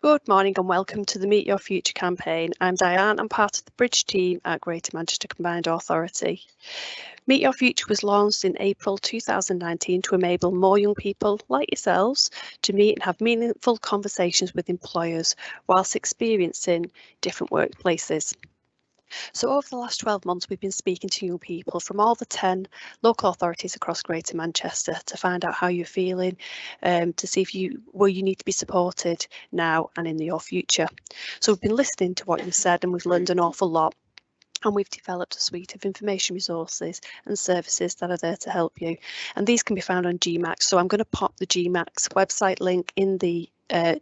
Good morning and welcome to the Meet Your Future campaign. I'm Diane, I'm part of the Bridge team at Greater Manchester Combined Authority. Meet Your Future was launched in April 2019 to enable more young people like yourselves to meet and have meaningful conversations with employers whilst experiencing different workplaces. So over the last 12 months, we've been speaking to young people from all the 10 local authorities across Greater Manchester to find out how you're feeling, to see if where you need to be supported now and in your future. So we've been listening to what you've said and we've learned an awful lot. And we've developed a suite of information resources and services that are there to help you. And these can be found on GMAX. So I'm going to pop the GMAX website link in the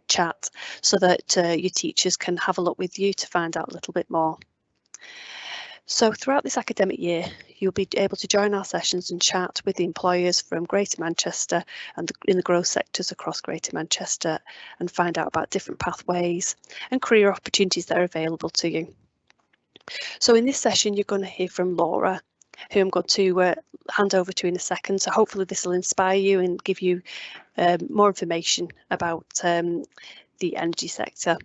chat so that your teachers can have a look with you to find out a little bit more. So throughout this academic year, you'll be able to join our sessions and chat with the employers from Greater Manchester and in the growth sectors across Greater Manchester and find out about different pathways and career opportunities that are available to you. So in this session, you're going to hear from Laura, who I'm going to hand over to in a second. So hopefully this will inspire you and give you more information about the energy sector.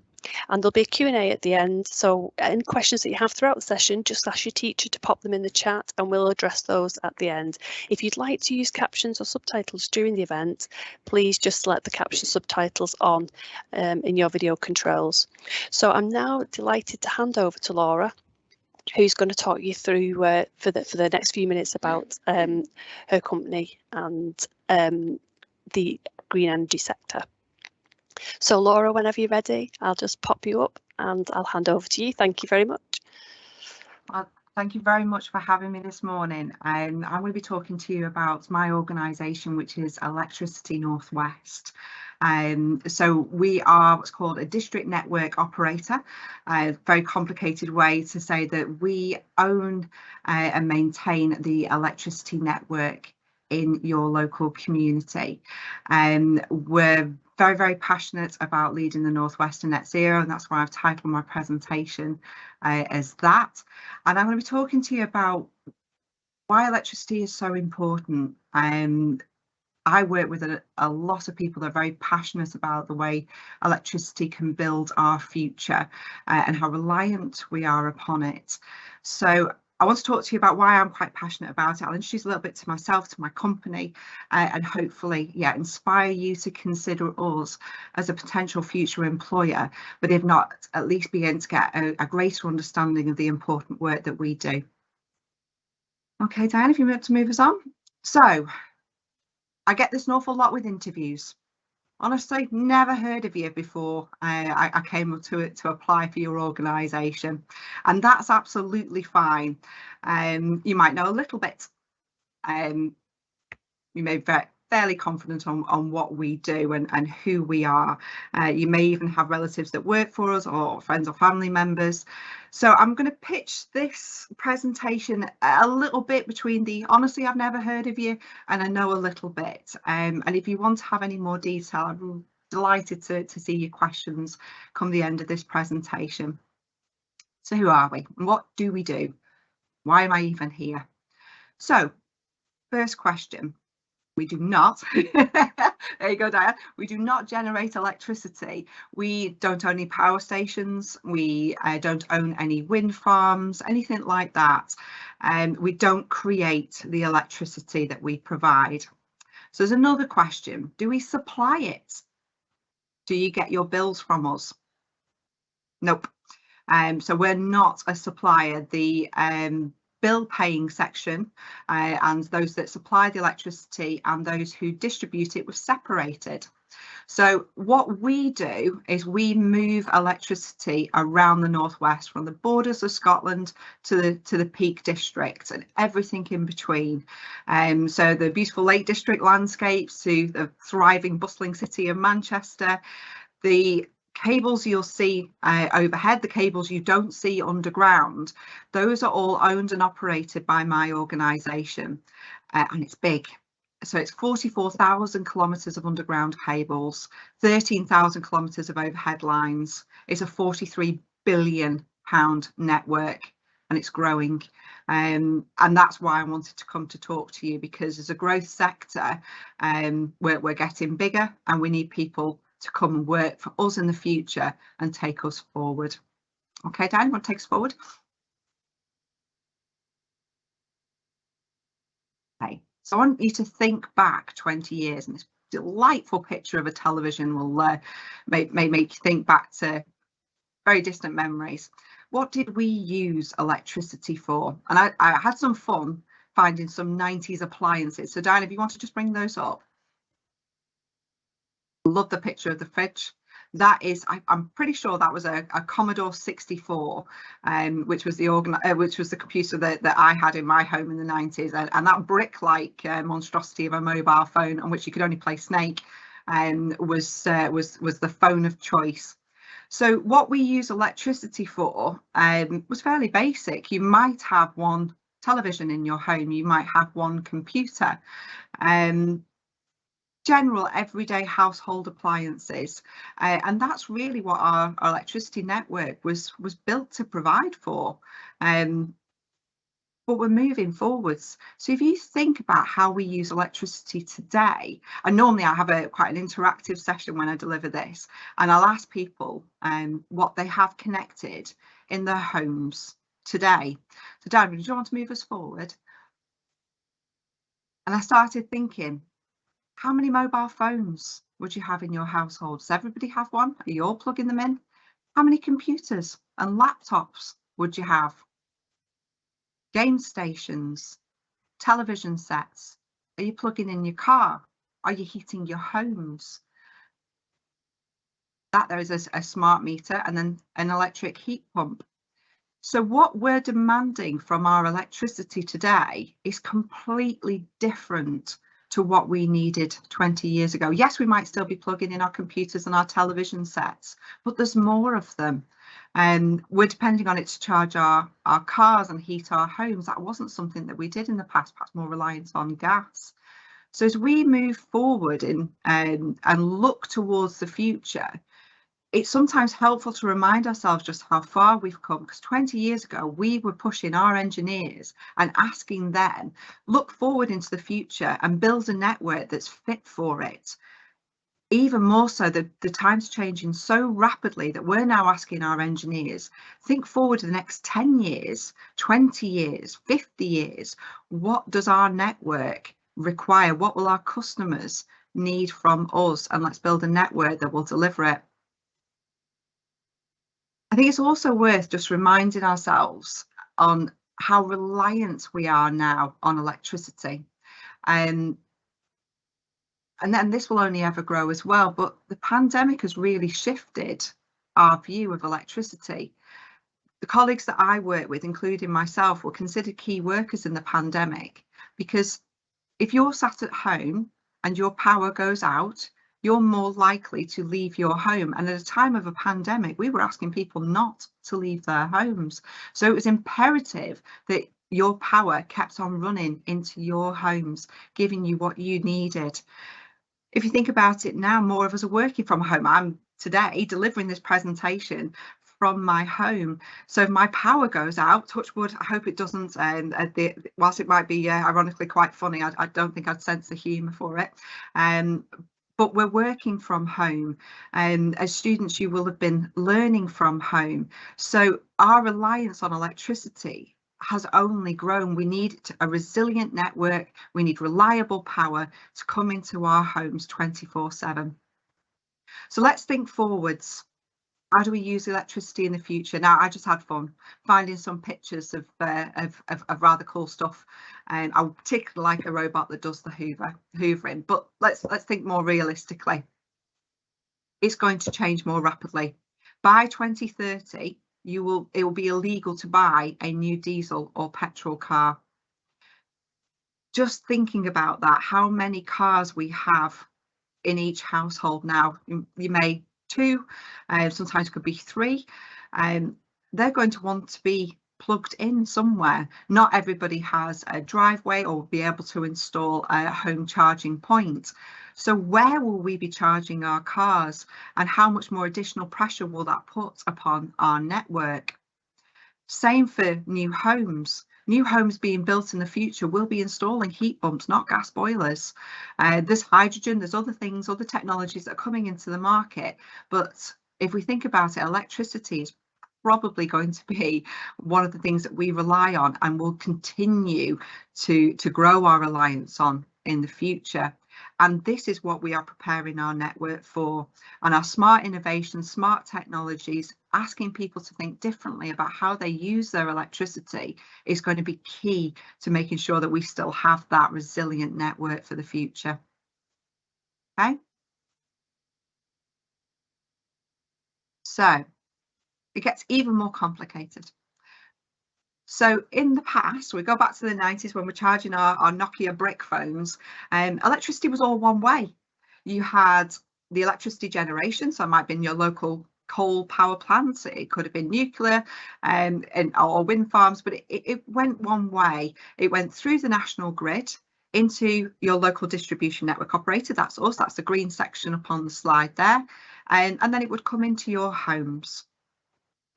And there'll be a Q&A at the end, so any questions that you have throughout the session, just ask your teacher to pop them in the chat and we'll address those at the end. If you'd like to use captions or subtitles during the event, please just select the caption subtitles on in your video controls. So I'm now delighted to hand over to Laura, who's going to talk you through for the next few minutes about her company and the green energy sector. So Laura, whenever you're ready, I'll just pop you up and I'll hand over to you. Thank you very much. Well, thank you very much for having me this morning. I'm going to be talking to you about my organisation, which is Electricity North West. So we are what's called a district network operator, a very complicated way to say that we own and maintain the electricity network in your local community. We're very, very passionate about leading the Northwest to net zero, and that's why I've titled my presentation as that. And I'm going to be talking to you about why electricity is so important. I work with a lot of people that are very passionate about the way electricity can build our future and how reliant we are upon it. So I want to talk to you about why I'm quite passionate about it. I'll introduce a little bit to myself, to my company, and hopefully, inspire you to consider us as a potential future employer, but if not, at least begin to get a greater understanding of the important work that we do. Okay, Diane, if you want to move us on. So I get this an awful lot with interviews. Honestly, never heard of you before I came up to apply for your organisation, and that's absolutely fine. You might know a little bit. You may be fairly confident on what we do and who we are. You may even have relatives that work for us or friends or family members. So I'm going to pitch this presentation a little bit between the honestly I've never heard of you and I know a little bit. And if you want to have any more detail, I'm delighted to see your questions come the end of this presentation. So who are we and what do we do? Why am I even here? So first question. We do not, there you go, Diane, we do not generate electricity. We don't own any power stations, we don't own any wind farms, anything like that. We don't create the electricity that we provide. So there's another question, do we supply it? Do you get your bills from us? Nope. So we're not a supplier. The bill paying section and those that supply the electricity and those who distribute it were separated. So what we do is we move electricity around the Northwest from the borders of Scotland to the Peak District and everything in between. So the beautiful Lake District landscapes to the thriving bustling city of Manchester, the cables you'll see overhead, the cables you don't see underground, those are all owned and operated by my organisation, and it's big. So it's 44,000 kilometres of underground cables, 13,000 kilometres of overhead lines. It's a £43 billion network and it's growing. And that's why I wanted to come to talk to you, because as a growth sector, we're getting bigger and we need people to come and work for us in the future and take us forward. Okay, Dan, you want to take us forward? Okay, so I want you to think back 20 years, and this delightful picture of a television will make you think back to very distant memories. What did we use electricity for? And I had some fun finding some 90s appliances. So Diane, if you want to just bring those up. Love the picture of the fridge. That is, I'm pretty sure that was a Commodore 64, which was the computer that I had in my home in the 90s, and that brick-like monstrosity of a mobile phone on which you could only play Snake, was the phone of choice. So what we use electricity for was fairly basic. You might have one television in your home, you might have one computer. General everyday household appliances, and that's really what our electricity network was built to provide for. But we're moving forwards. So if you think about how we use electricity today, and normally I have quite an interactive session when I deliver this, and I'll ask people what they have connected in their homes today. So Dan, do you want to move us forward? And I started thinking, how many mobile phones would you have in your household? Does everybody have one? Are you all plugging them in? How many computers and laptops would you have? Game stations, television sets? Are you plugging in your car? Are you heating your homes? That there is a smart meter and then an electric heat pump. So what we're demanding from our electricity today is completely different to what we needed 20 years ago. Yes, we might still be plugging in our computers and our television sets, but there's more of them. And we're depending on it to charge our cars and heat our homes. That wasn't something that we did in the past, perhaps more reliance on gas. So as we move forward and look towards the future, it's sometimes helpful to remind ourselves just how far we've come, because 20 years ago we were pushing our engineers and asking them, look forward into the future and build a network that's fit for it. Even more so, the time's changing so rapidly that we're now asking our engineers, think forward to the next 10 years, 20 years, 50 years. What does our network require? What will our customers need from us? And let's build a network that will deliver it. I think it's also worth just reminding ourselves on how reliant we are now on electricity. And then this will only ever grow as well, but the pandemic has really shifted our view of electricity. The colleagues that I work with, including myself, were considered key workers in the pandemic, because if you're sat at home and your power goes out, you're more likely to leave your home. And at a time of a pandemic, we were asking people not to leave their homes. So it was imperative that your power kept on running into your homes, giving you what you needed. If you think about it now, more of us are working from home. I'm today delivering this presentation from my home. So if my power goes out, touch wood, I hope it doesn't, whilst it might be ironically quite funny, I don't think I'd sense the humour for it. But we're working from home, and as students you will have been learning from home. So our reliance on electricity has only grown. We need a resilient network, we need reliable power to come into our homes 24/7. So let's think forwards. How do we use electricity in the future? Now, I just had fun finding some pictures of rather cool stuff, and I particularly like a robot that does the hoovering. But let's think more realistically. It's going to change more rapidly. By 2030, it will be illegal to buy a new diesel or petrol car. Just thinking about that, how many cars we have in each household now. You may two, sometimes could be three. They're going to want to be plugged in somewhere. Not everybody has a driveway or will be able to install a home charging point. So where will we be charging our cars, and how much more additional pressure will that put upon our network? Same for new homes. New homes being built in the future will be installing heat pumps, not gas boilers. There's hydrogen, there's other things, other technologies that are coming into the market. But if we think about it, electricity is probably going to be one of the things that we rely on and will continue to grow our reliance on in the future. And this is what we are preparing our network for. And our smart innovations, smart technologies, asking people to think differently about how they use their electricity is going to be key to making sure that we still have that resilient network for the future. Okay. So it gets even more complicated. So in the past, we go back to the 90s when we're charging our Nokia brick phones, electricity was all one way. You had the electricity generation, so it might have been your local coal power plants, it could have been nuclear or wind farms, but it went one way. It went through the national grid into your local distribution network operator, that's us, that's the green section up on the slide there, and then it would come into your homes.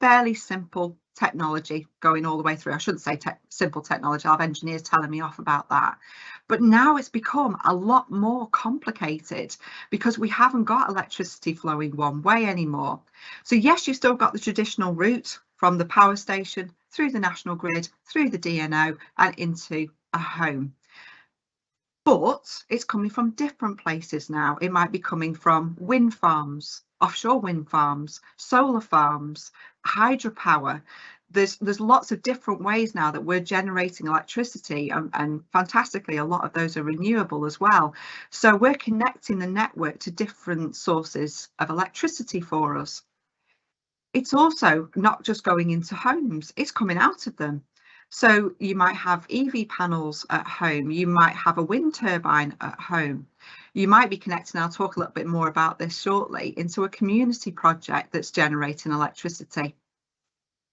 Fairly simple technology going all the way through. I shouldn't say simple technology, I have engineers telling me off about that. But now it's become a lot more complicated because we haven't got electricity flowing one way anymore. So yes, you've still got the traditional route from the power station through the national grid, through the DNO and into a home. But it's coming from different places now. It might be coming from wind farms, offshore wind farms, solar farms, hydropower. There's lots of different ways now that we're generating electricity, and fantastically, a lot of those are renewable as well. So we're connecting the network to different sources of electricity for us. It's also not just going into homes, it's coming out of them. So you might have EV panels at home, you might have a wind turbine at home. You might be connecting, I'll talk a little bit more about this shortly, into a community project that's generating electricity.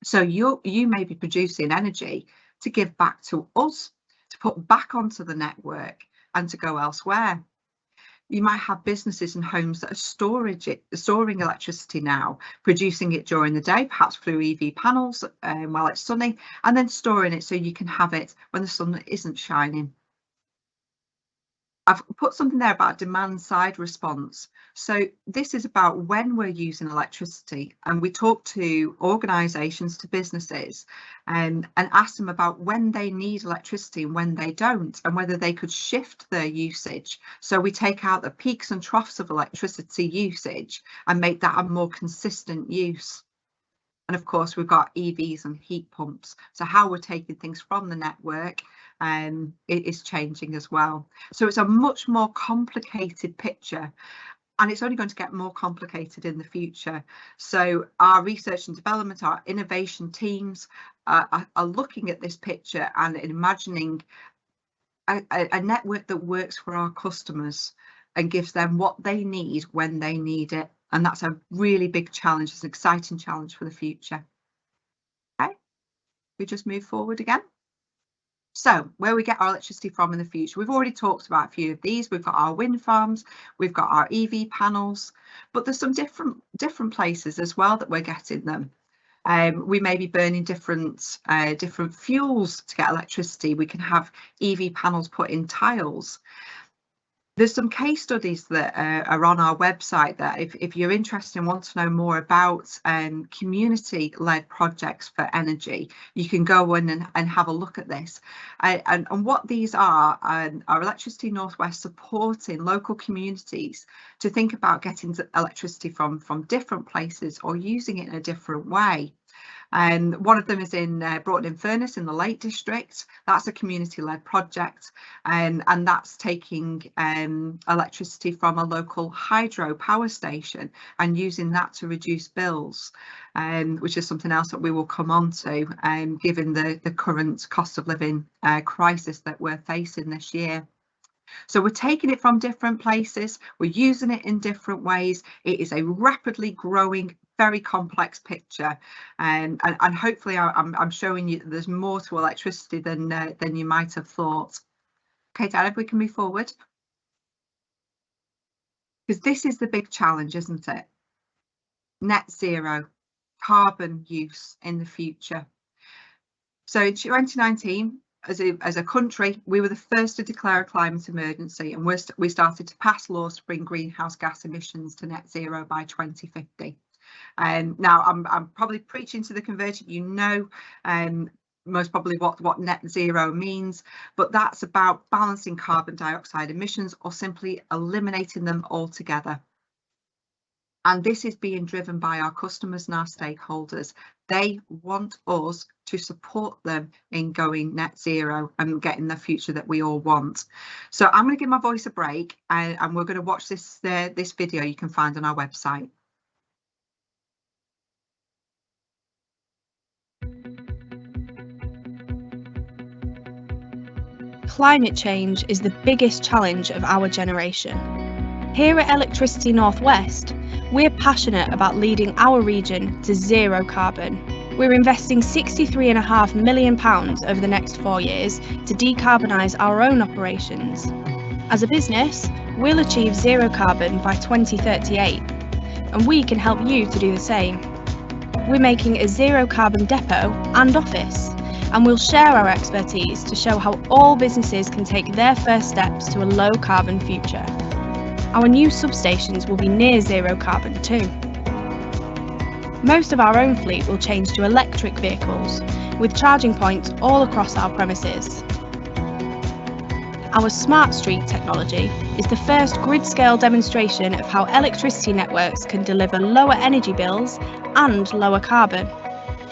So you may be producing energy to give back to us, to put back onto the network and to go elsewhere. You might have businesses and homes that are storing electricity now, producing it during the day, perhaps through EV panels while it's sunny, and then storing it so you can have it when the sun isn't shining. I've put something there about demand side response. So this is about when we're using electricity, and we talk to organisations, to businesses, and ask them about when they need electricity and when they don't, and whether they could shift their usage. So we take out the peaks and troughs of electricity usage and make that a more consistent use. And of course, we've got EVs and heat pumps. So how we're taking things from the network it is changing as well. So it's a much more complicated picture, and it's only going to get more complicated in the future. So our research and development, our innovation teams are looking at this picture and imagining a network that works for our customers and gives them what they need when they need it. And that's a really big challenge, it's an exciting challenge for the future. Okay, we just move forward again. So where we get our electricity from in the future, we've already talked about a few of these. We've got our wind farms, we've got our EV panels, but there's some different places as well that we're getting them. We may be burning different fuels to get electricity. We can have EV panels put in tiles. There's some case studies that are on our website that if you're interested and want to know more about community-led projects for energy, you can go in and have a look at this. And what these are Electricity Northwest supporting local communities to think about getting electricity from different places or using it in a different way. And one of them is in Broughton-in-Furness in the Lake District. That's a community-led project, and that's taking electricity from a local hydro power station and using that to reduce bills, which is something else that we will come on to, given the current cost of living crisis that we're facing this year. So we're taking it from different places, we're using it in different ways. It is a rapidly growing, very complex picture, and hopefully I'm showing you that there's more to electricity than you might have thought. Okay, Dad, if we can move forward, because this is the big challenge, isn't it? Net zero carbon use in the future. So in 2019, as a country, we were the first to declare a climate emergency, and we started to pass laws to bring greenhouse gas emissions to net zero by 2050. Now I'm probably preaching to the converted, most probably what net zero means, but that's about balancing carbon dioxide emissions or simply eliminating them altogether. And this is being driven by our customers and our stakeholders. They want us to support them in going net zero and getting the future that we all want. So I'm going to give my voice a break, and we're going to watch this video you can find on our website. Climate change is the biggest challenge of our generation. Here at Electricity North West, we're passionate about leading our region to zero carbon. We're investing £63.5 million over the next 4 years to decarbonise our own operations. As a business, we'll achieve zero carbon by 2038, and we can help you to do the same. We're making a zero carbon depot and office, and we'll share our expertise to show how all businesses can take their first steps to a low carbon future. Our new substations will be near zero carbon too. Most of our own fleet will change to electric vehicles, with charging points all across our premises. Our Smart Street technology is the first grid-scale demonstration of how electricity networks can deliver lower energy bills and lower carbon.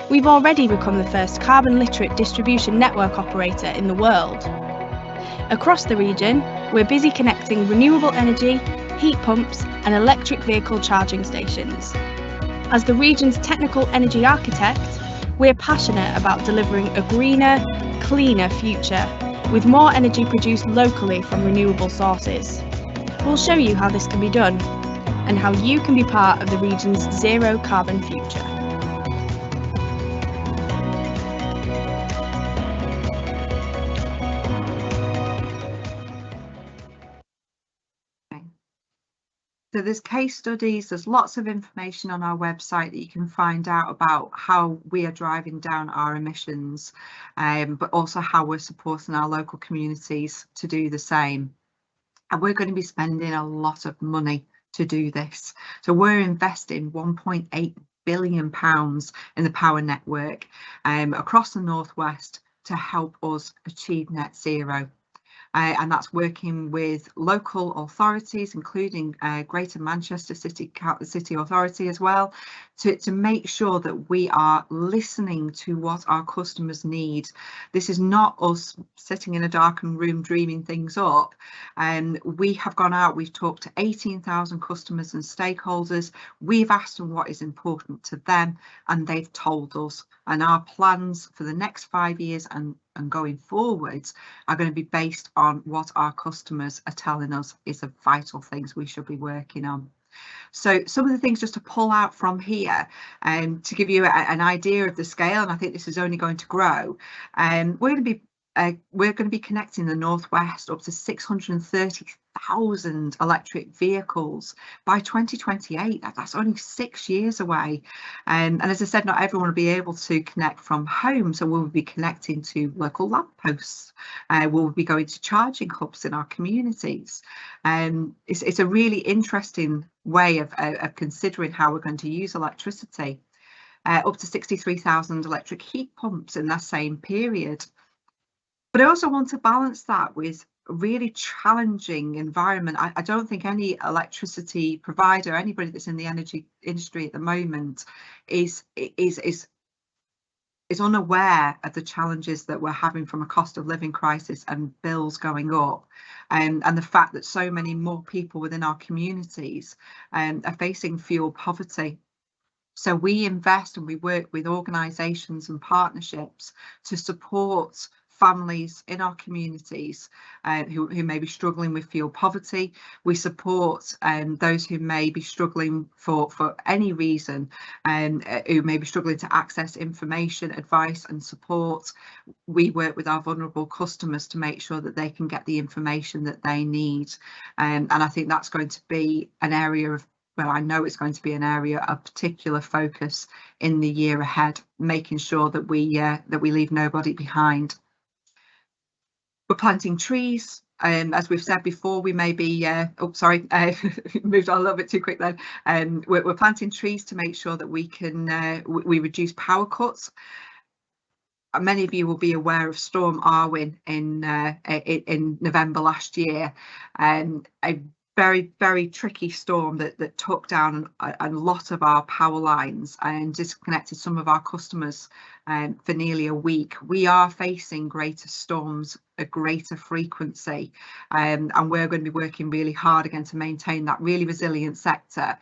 We've already become the first carbon-literate distribution network operator in the world. Across the region, we're busy connecting renewable energy, heat pumps and electric vehicle charging stations. As the region's technical energy architect, we're passionate about delivering a greener, cleaner future, with more energy produced locally from renewable sources. We'll show you how this can be done, and how you can be part of the region's zero carbon future. So there's case studies, there's lots of information on our website that you can find out about how we are driving down our emissions, but also how we're supporting our local communities to do the same. And we're going to be spending a lot of money to do this. So we're investing £1.8 billion in the power network across the Northwest to help us achieve net zero. And that's working with local authorities, including Greater Manchester City Authority as well, to make sure that we are listening to what our customers need. This is not us sitting in a darkened room dreaming things up. We have gone out, we've talked to 18,000 customers and stakeholders. We've asked them what is important to them, and they've told us. And our plans for the next 5 years and going forwards are going to be based on what our customers are telling us is the vital things we should be working on. So some of the things just to pull out from here and to give you an idea of the scale, and I think this is only going to grow, we're going to be connecting the Northwest up to 630,000 electric vehicles by 2028. That's only 6 years away. And as I said, not everyone will be able to connect from home, so we'll be connecting to local lampposts. We'll be going to charging hubs in our communities. It's a really interesting way of considering how we're going to use electricity. Up to 63,000 electric heat pumps in that same period. But I also want to balance that with a really challenging environment. I don't think any electricity provider, anybody that's in the energy industry at the moment, is unaware of the challenges that we're having from a cost of living crisis and bills going up, and the fact that so many more people within our communities are facing fuel poverty. So we invest and we work with organisations and partnerships to support families in our communities who may be struggling with fuel poverty. We support those who may be struggling for any reason, who may be struggling to access information, advice and support. We work with our vulnerable customers to make sure that they can get the information that they need. And I think that's going to be an area of well, I know it's going to be an area of particular focus in the year ahead, making sure that we leave nobody behind. We're planting trees. As we've said before, we may be, moved on a little bit too quick then. We're planting trees to make sure that we can we reduce power cuts. Many of you will be aware of Storm Arwen in November last year, and a very, very tricky storm that took down a lot of our power lines and disconnected some of our customers for nearly a week. We are facing greater storms, a greater frequency, and we're going to be working really hard again to maintain that really resilient sector.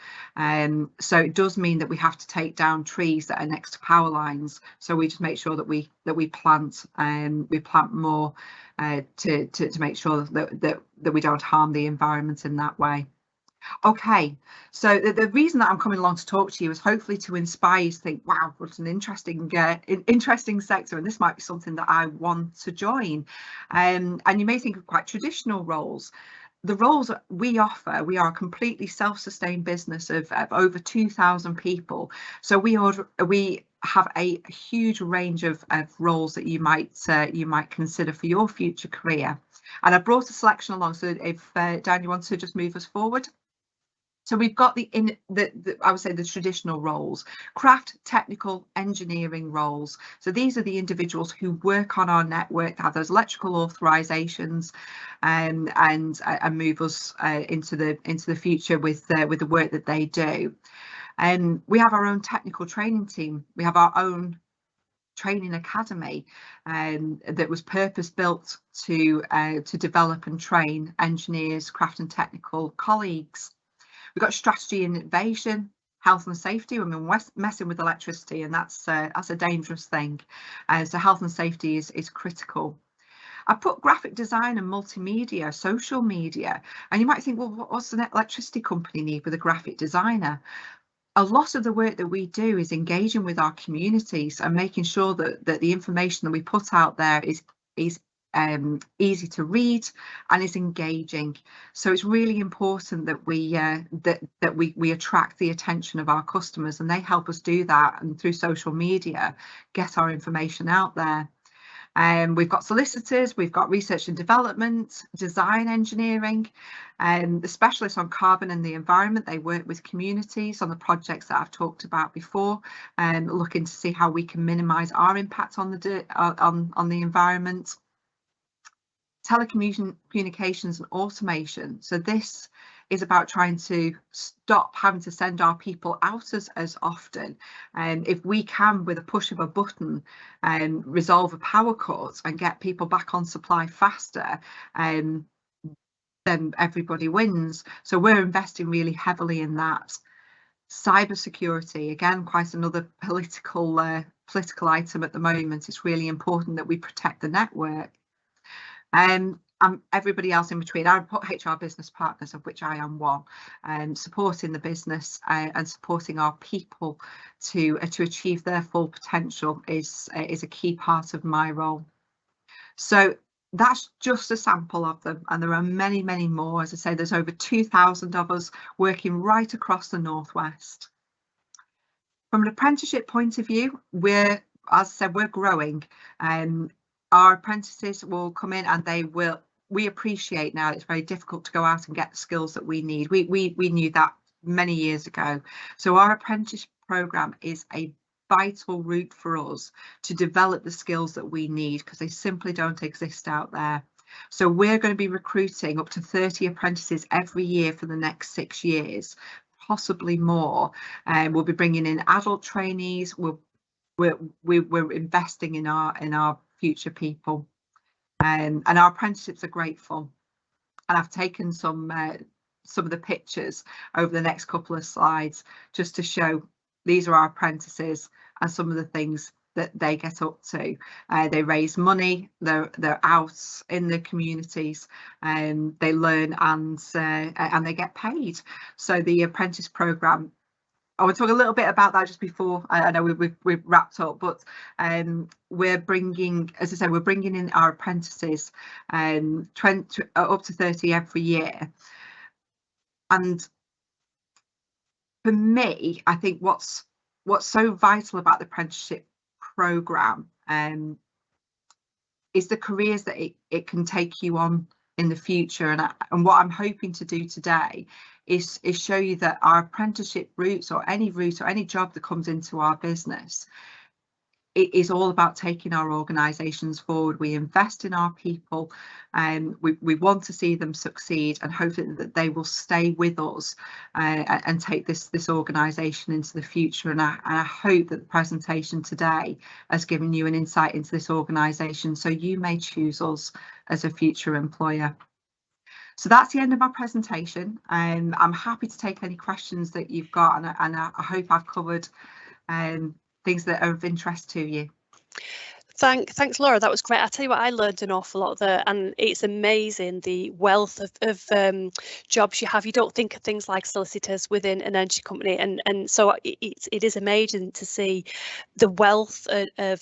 So it does mean that we have to take down trees that are next to power lines. So we just make sure that we plant more to make sure that we don't harm the environment in that way. Okay, so the reason that I'm coming along to talk to you is hopefully to inspire you to think, wow, what an interesting sector, and this might be something that I want to join. And you may think of quite traditional roles. The roles that we offer, we are a completely self-sustained business of over 2,000 people. So we have a huge range of roles that you might consider for your future career. And I brought a selection along. So if Dan, you want to just move us forward. So we've got I would say the traditional roles, craft, technical, engineering roles. So these are the individuals who work on our network, have those electrical authorizations, and move us into the future with the work that they do. And we have our own technical training team. We have our own training academy that was purpose built to develop and train engineers, craft and technical colleagues. We've got strategy and innovation, health and safety. When we're messing with electricity, and that's a dangerous thing. So health and safety is critical. I put graphic design and multimedia, social media, and you might think, well, what's an electricity company need with a graphic designer? A lot of the work that we do is engaging with our communities and making sure that the information that we put out there is easy to read and is engaging. So it's really important that we attract the attention of our customers, and they help us do that, and through social media get our information out there. We've got solicitors, we've got research and development, design engineering, and the specialists on carbon and the environment. They work with communities on the projects that I've talked about before, and looking to see how we can minimise our impact on the environment. Telecommunications and automation. So this is about trying to stop having to send our people out as often. And if we can, with a push of a button, resolve a power cut and get people back on supply faster, then everybody wins. So we're investing really heavily in that. Cybersecurity, again, quite another political item at the moment. It's really important that we protect the network. Everybody else in between. I put HR business partners, of which I am one, supporting the business and supporting our people to achieve their full potential is a key part of my role. So that's just a sample of them, and there are many, many more. As I say, there's over 2,000 of us working right across the Northwest. From an apprenticeship point of view, as I said, we're growing. Our apprentices will come in, and we appreciate now it's very difficult to go out and get the skills that we need. We knew that many years ago. So our apprenticeship programme is a vital route for us to develop the skills that we need, because they simply don't exist out there. So we're going to be recruiting up to 30 apprentices every year for the next 6 years, possibly more. We'll be bringing in adult trainees. We're investing in our future people, and our apprenticeships are grateful. And I've taken some of the pictures over the next couple of slides just to show these are our apprentices and some of the things that they get up to. They raise money, they're out in the communities, and they learn and they get paid. So the apprentice programme, I will talk a little bit about that just before. I know we've wrapped up, but we're bringing, as I said, we're bringing in our apprentices, 20 up to 30 every year. And for me, I think what's so vital about the apprenticeship programme is the careers that it can take you on in the future. And what I'm hoping to do today is show you that our apprenticeship routes, or any job that comes into our business, it is all about taking our organisations forward. We invest in our people, and we want to see them succeed, and hopefully that they will stay with us and take this organisation into the future. And I hope that the presentation today has given you an insight into this organisation, so you may choose us as a future employer. So that's the end of our presentation. I'm happy to take any questions that you've got, and I hope I've covered things that are of interest to you. Thanks, Laura. That was great. I tell you what, I learned an awful lot there, and it's amazing the wealth of jobs you have. You don't think of things like solicitors within an energy company, and so it is amazing to see the wealth of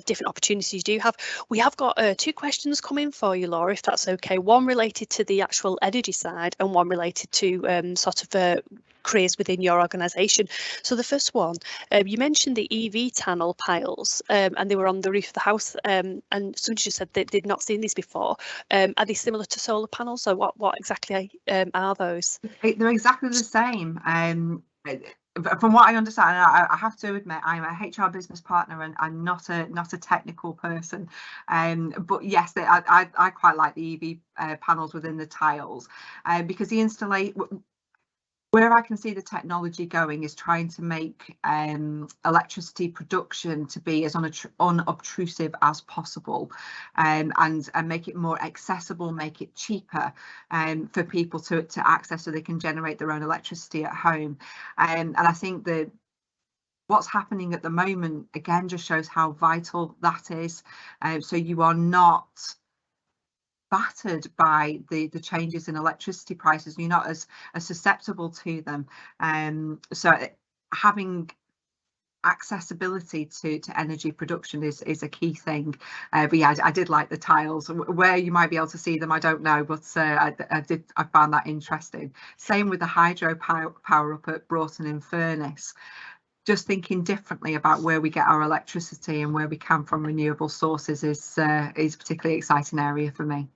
different opportunities you do have. We have got 2 questions coming for you, Laura, if that's okay. One related to the actual energy side, and one related to sort of careers within your organisation. So the first one, you mentioned the EV panel piles, and they were on the roof of the house, and somebody just said they'd not seen these before. Are they similar to solar panels? So what exactly are those? They're exactly the same. From what I understand, I have to admit I'm a HR business partner, and I'm not a technical person, but yes, I quite like the EV panels within the tiles, because the installation, where I can see the technology going, is trying to make electricity production to be as unobtrusive as possible, and make it more accessible, make it cheaper for people to access, so they can generate their own electricity at home. And I think that what's happening at the moment, again, just shows how vital that is. So you are not battered by the changes in electricity prices. You're not as susceptible to them. So having accessibility to energy production is a key thing. But yeah, I did like the tiles. Where you might be able to see them, I don't know, but I found that interesting. Same with the hydro power up at Broughton in Furness. Just thinking differently about where we get our electricity and where we can from renewable sources is a particularly exciting area for me.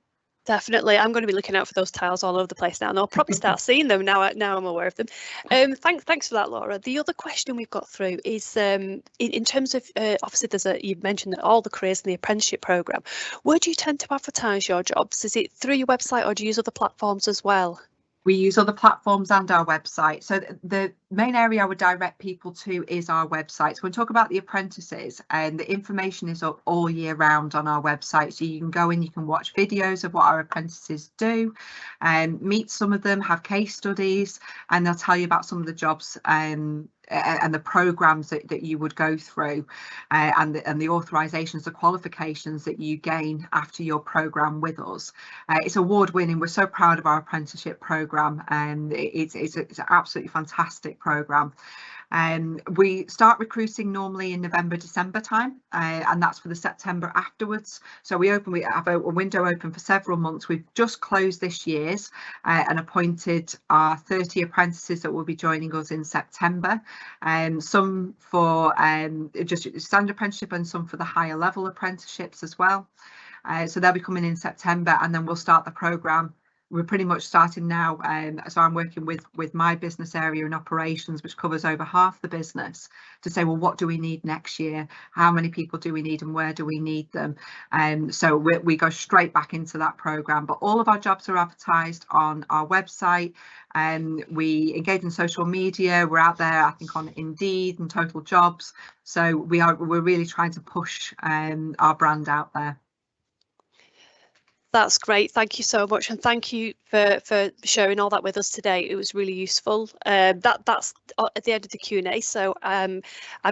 Definitely, I'm going to be looking out for those tiles all over the place now, and I'll probably start seeing them now. Now I'm aware of them. Thanks for that, Laura. The other question we've got through is in terms of obviously you mentioned that all the careers in the apprenticeship programme. Where do you tend to advertise your jobs? Is it through your website, or do you use other platforms as well? We use other platforms and our website. So the main area I would direct people to is our website. So when we talk about the apprentices, and the information is up all year round on our website. So you can go in, you can watch videos of what our apprentices do, and meet some of them, have case studies, and they'll tell you about some of the jobs and the programs that you would go through, and the authorizations, the qualifications that you gain after your program with us. It's award-winning. We're so proud of our apprenticeship program, and it's an absolutely fantastic program. We start recruiting normally in November, December time, and that's for the September afterwards. So we have a window open for several months. We've just closed this year's and appointed our 30 apprentices that will be joining us in September, some for just standard apprenticeship, and some for the higher level apprenticeships as well. So they'll be coming in September, and then we'll start the programme. We're pretty much starting now, so I'm working with my business area in operations, which covers over half the business, to say, well, what do we need next year? How many people do we need, and where do we need them? So we go straight back into that programme. But all of our jobs are advertised on our website, and we engage in social media. We're out there, I think, on Indeed and Total Jobs. So we're really trying to push our brand out there. That's great. Thank you so much, and thank you for sharing all that with us today. It was really useful. That's at the end of the Q&A. So I'm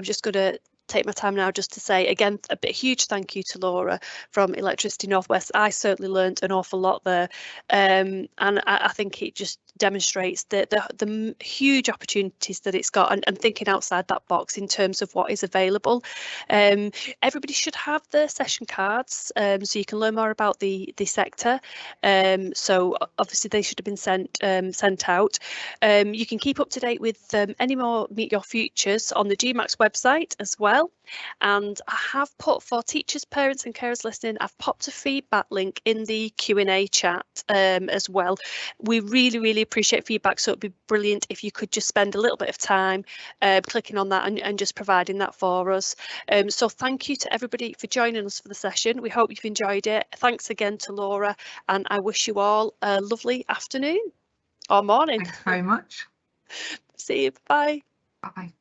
just going to take my time now just to say again a huge thank you to Laura from Electricity Northwest. I certainly learned an awful lot there, and I think it just demonstrates the huge opportunities that it's got, and thinking outside that box in terms of what is available. Everybody should have the session cards, so you can learn more about the sector. So obviously they should have been sent out. You can keep up to date with any more Meet Your Futures on the GMAX website as well. And I have put, for teachers, parents and carers listening, I've popped a feedback link in the Q&A chat as well. We really appreciate feedback, so it'd be brilliant if you could just spend a little bit of time clicking on that and just providing that for us. So thank you to everybody for joining us for the session. We hope you've enjoyed it. Thanks again to Laura, and I wish you all a lovely afternoon or morning. Thanks very much. See you. Bye. Bye.